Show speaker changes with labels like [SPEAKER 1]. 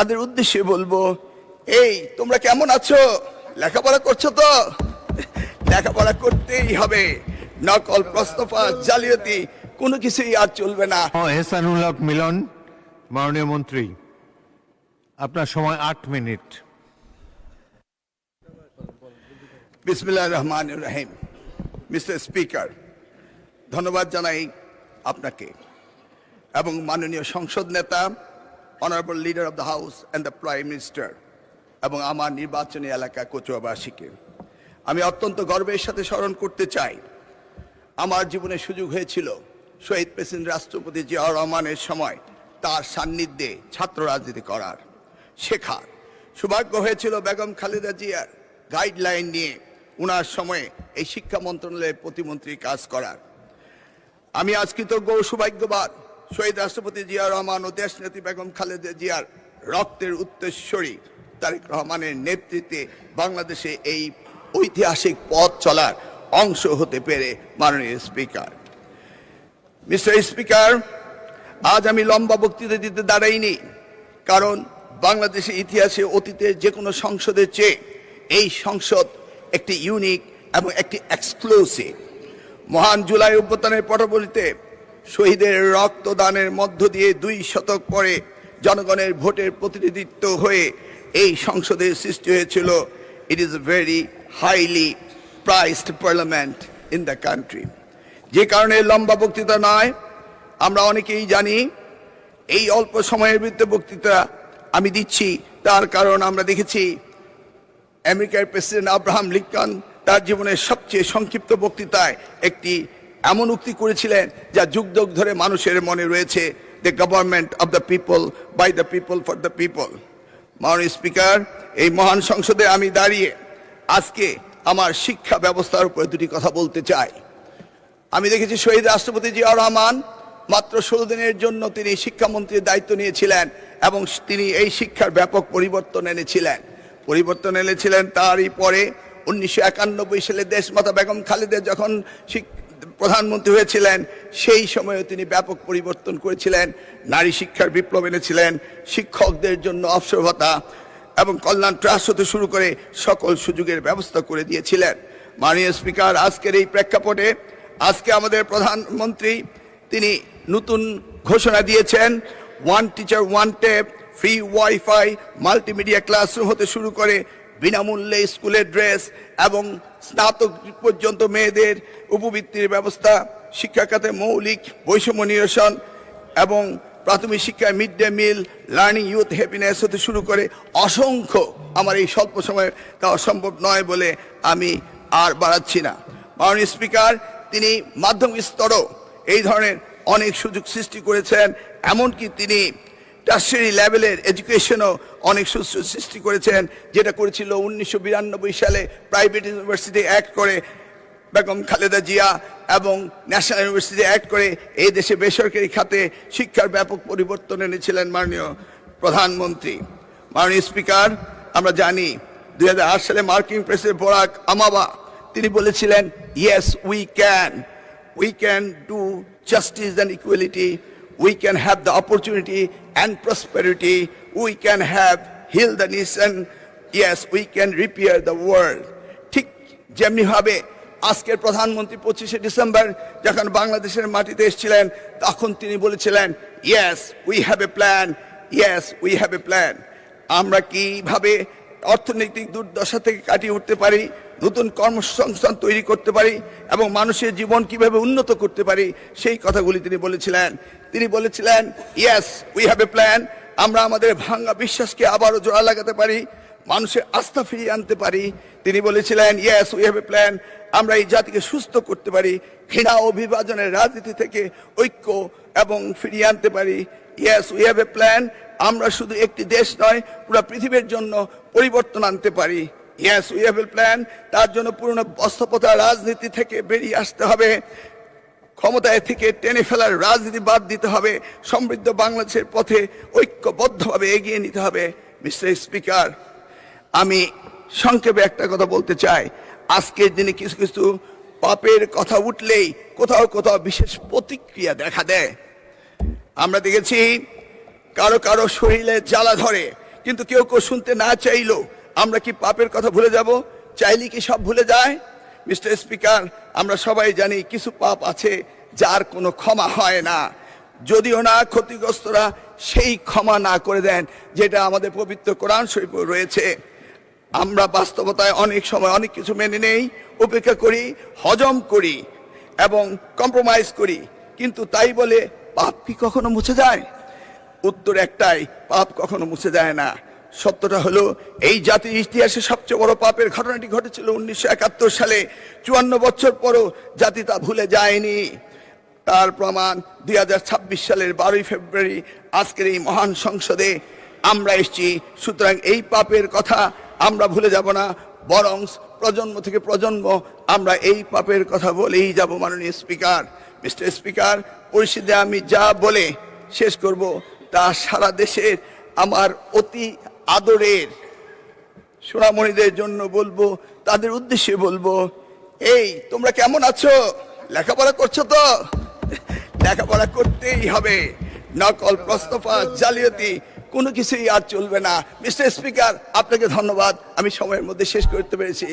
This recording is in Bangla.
[SPEAKER 1] তাদের উদ্দেশ্যে বলবো, এই তোমরা কেমন আছো? লেখাপড়া করছো তো? লেখাপড়া করতেই হবে, নকল প্রশ্নপত্র জালিয়াতি কোনো কিছুই আর চলবে না।
[SPEAKER 2] এহসানুল হক মিলন, মাননীয় মন্ত্রী, আপনার সময় 8 মিনিট।
[SPEAKER 1] বিসমিল্লাহির রহমানির রহিম। মিস্টার স্পিকার, ধন্যবাদ জানাই আপনাকে এবং মাননীয় সংসদ নেতা, honourable leader of the house and the prime minister এবং আমার নির্বাচনী এলাকা কচুয়াবাসীকে আমি অত্যন্ত গর্বের সাথে স্মরণ করতে চাই, আমার জীবনে সুযোগ হয়েছিল শহীদ প্রেসিডেন্ট রাষ্ট্রপতি জিয়াউর রহমানের সময় তার সান্নিধ্যে ছাত্র রাজনীতি করার, শেখার সৌভাগ্য হয়েছিল বেগম খালেদা জিয়ার গাইডলাইন নিয়ে উনার সময়ে এই শিক্ষা মন্ত্রণালয়ের প্রতিমন্ত্রী কাজ করার। আমি আজ কৃতজ্ঞ ও সৌভাগ্যবান শহীদ রাষ্ট্রপতি জিয়াউর রহমান ও দেশনেত্রী বেগম খালেদা জিয়ার রক্তের উত্তরসূরি তারেক রহমানের নেতৃত্বে বাংলাদেশে এই ঐতিহাসিক পথ চলার অংশ হতে পেরে। মাননীয় স্পিকার, মিস্টার স্পিকার, আজ আমি লম্বা বক্তৃতা দিতে দাঁড়াইনি, কারণ বাংলাদেশের ইতিহাসে অতীতের যে কোনো সংসদের চেয়ে এই সংসদ একটি ইউনিক এবং একটি এক্সক্লুসিভ। মহান জুলাই অভ্যুত্থানের পটভূমিতে শহীদের রক্তদানের মধ্য দিয়ে 2 শতক পরে জনগণের ভোটের প্রতিনিধিত্ব হয়ে এই সংসদের সৃষ্টি হয়েছিল। It is a very highly priced parliament in the country. যে কারণে লম্বা বক্তৃতা নয়, আমরা অনেকেই জানি এই অল্প সময়ের ভিতরে বক্তৃতা আমি দিচ্ছি, তার কারণ আমরা দেখেছি আমেরিকার প্রেসিডেন্ট আব্রাহাম লিঙ্কন তার জীবনের সবচেয়ে সংক্ষিপ্ত বক্তৃতায় একটি এমন উক্তি করেছিলেন যা যুগ যুগ ধরে মানুষের মনে রয়েছে, the government of the people, by the people, for the people. মাননীয় স্পিকার, এই মহান সংসদে আমি দাঁড়িয়ে আজকে আমার শিক্ষা ব্যবস্থার উপরে 2টি কথা বলতে চাই। আমি দেখেছি শহীদ রাষ্ট্রপতি জিয়াউর রহমান মাত্র 16 দিনের জন্য তিনি শিক্ষামন্ত্রীর দায়িত্ব নিয়েছিলেন এবং তিনি এই শিক্ষার ব্যাপক পরিবর্তন এনেছিলেন। তারই পরে 1991 সালে দেশমাতা বেগম খালেদা যখন প্রধানমন্ত্রী হয়েছিলেন, সেই সময়ে তিনি ব্যাপক পরিবর্তন করেছিলেন, নারী শিক্ষার বিপ্লব এনেছিলেন, শিক্ষকদের জন্য অবসর ভাতা এবং কল্যাণ ট্রাস্ট হতে শুরু করে সকল সুযোগের ব্যবস্থা করে দিয়েছিলেন। মাননীয় স্পিকার, আজকের এই প্রেক্ষাপটে আজকে আমাদের প্রধানমন্ত্রী তিনি নতুন ঘোষণা দিয়েছেন, 1 teacher 1 tab, free wifi, multimedia classroom হতে শুরু করে বিনামূল্যে স্কুলের ড্রেস এবং স্নাতক পর্যন্ত মেয়েদের উপবৃত্তির ব্যবস্থা, শিক্ষা খাতে মৌলিক বৈষম্য নিরসন এবং প্রাথমিক শিক্ষায় mid day meal, learning youth happiness হতে শুরু করে অসংখ্য, আমার এই স্বল্প সময়ে তা অসম্ভব নয় বলে আমি আর বাড়াচ্ছি না। মাননীয় স্পিকার, তিনি মাধ্যমিক স্তরেও এই ধরনের অনেক সুযোগ সৃষ্টি করেছেন, এমনকি তিনি টার্সিয়ারি লেভেলের এডুকেশনও অনেক সুযোগ সৃষ্টি করেছেন, যেটা করেছিল 1992 সালে প্রাইভেট ইউনিভার্সিটি অ্যাক্ট করে বেগম খালেদা জিয়া এবং ন্যাশনাল ইউনিভার্সিটি অ্যাক্ট করে এই দেশে বেসরকারি খাতে শিক্ষার ব্যাপক পরিবর্তন এনেছিলেন মাননীয় প্রধানমন্ত্রী। মাননীয় স্পিকার, আমরা জানি 2008 সালে মার্কিন প্রেসিডেন্ট বারাক ওবামা তিনি বলেছিলেন, yes we can do justice and equality, we can have the opportunity and prosperity, we can have heal the nation, yes, we can repair the world. ঠিক যেমনি ভাবে আজকের প্রধানমন্ত্রী 25শে ডিসেম্বর যখন বাংলাদেশের মাটিতে এসেছিলেন, তখন তিনি বলেছিলেন, yes, we have a plan, yes, we have a plan. আমরা কিভাবে অর্থনৈতিক দুর্দশা থেকে কাটিয়ে উঠতে পারি, নতুন কর্মসংস্থান তৈরি করতে পারি এবং মানুষের জীবন কিভাবে উন্নত করতে পারি, সেই কথাগুলি তিনি বলেছিলেন, yes we have a plan. আমরা আমাদের ভাঙা বিশ্বাসকে আবারও জোড়া লাগাতে পারি, মানুষের আস্থা ফিরিয়ে আনতে পারি। তিনি বলেছিলেন, yes we have a plan. আমরা এই জাতিকে সুস্থ করতে পারি, ঘৃণা ও বিভাজনের রাজনীতি থেকে ঐক্য এবং ফিরিয়ে আনতে পারি। Yes we have a plan. আমরা শুধু একটি দেশ নয়, পুরো পৃথিবীর জন্য পরিবর্তন আনতে পারি। Yes we have a plan. তার জন্য পুরনো বস্ত্রপ্রথা রাজনীতি থেকে বেরিয়ে আসতে হবে, ক্ষমতায় থেকে টেনে ফেলার রাজনীতি বাদ দিতে হবে, সমৃদ্ধ বাংলাদেশের পথে ঐক্যবদ্ধভাবে এগিয়ে নিতে হবে। মিস্টার স্পিকার, আমি সংক্ষেপে একটা কথা বলতে চাই। আজকের দিনে কিছু কিছু পাপের কথা উঠলেই কোথাও কোথাও বিশেষ প্রতিক্রিয়া দেখা দেয়। আমরা দেখেছি কারো কারো শরীরে জ্বালা ধরে, কিন্তু কেউ কেউ শুনতে না চাইলো আমরা কি পাপের কথা ভুলে যাব? চাইলে কি সব ভুলে যায়? মিস্টার স্পিকার, আমরা সবাই জানি কিছু পাপ আছে যার কোনো ক্ষমা হয় না, যদিও না ক্ষতিগ্রস্তরা সেই ক্ষমা না করে দেন যেটা আমাদের পবিত্র কোরআন শরীফে রয়েছে। আমরা বাস্তবতায় অনেক সময় অনেক কিছু মেনে নেই, উপেক্ষা করি, হজম করি এবং কম্প্রোমাইজ করি, কিন্তু তাই বলে পাপ কি কখনো মুছে যায়? উত্তর একটাই, পাপ কখনো মুছে যায় না। সত্যটা হলো এই জাতির ইতিহাসে সবচেয়ে বড় পাপের ঘটনাটি ঘটেছিল 1971 সালে। 54 বছর পরও জাতি তা ভুলে যায়নি। তার প্রমাণ 2026 সালের 12 ফেব্রুয়ারি আজকের এই মহান সংসদে আমরা এসেছি। সুতরাং এই পাপের কথা আমরা ভুলে যাব না, বরং প্রজন্ম থেকে প্রজন্ম আমরা এই পাপের কথা বলেই যাব। মাননীয় স্পিকার, মিস্টার স্পিকার, পরিস্থিতি আমি যা বলে শেষ করব তা সারা দেশের আমার অতি আদরের সোনামণিদের জন্য বলবো, তাদের উদ্দেশ্যে বলবো, এই তোমরা কেমন আছো? লেখাপড়া করছো তো? লেখাপড়া করতেই হবে। নকল, প্রস্তফা, জালিয়াতি কোনো কিছুই আর চলবে না। মিস্টার স্পিকার, আপনাকে ধন্যবাদ, আমি সময়ের মধ্যে শেষ করতে পেরেছি।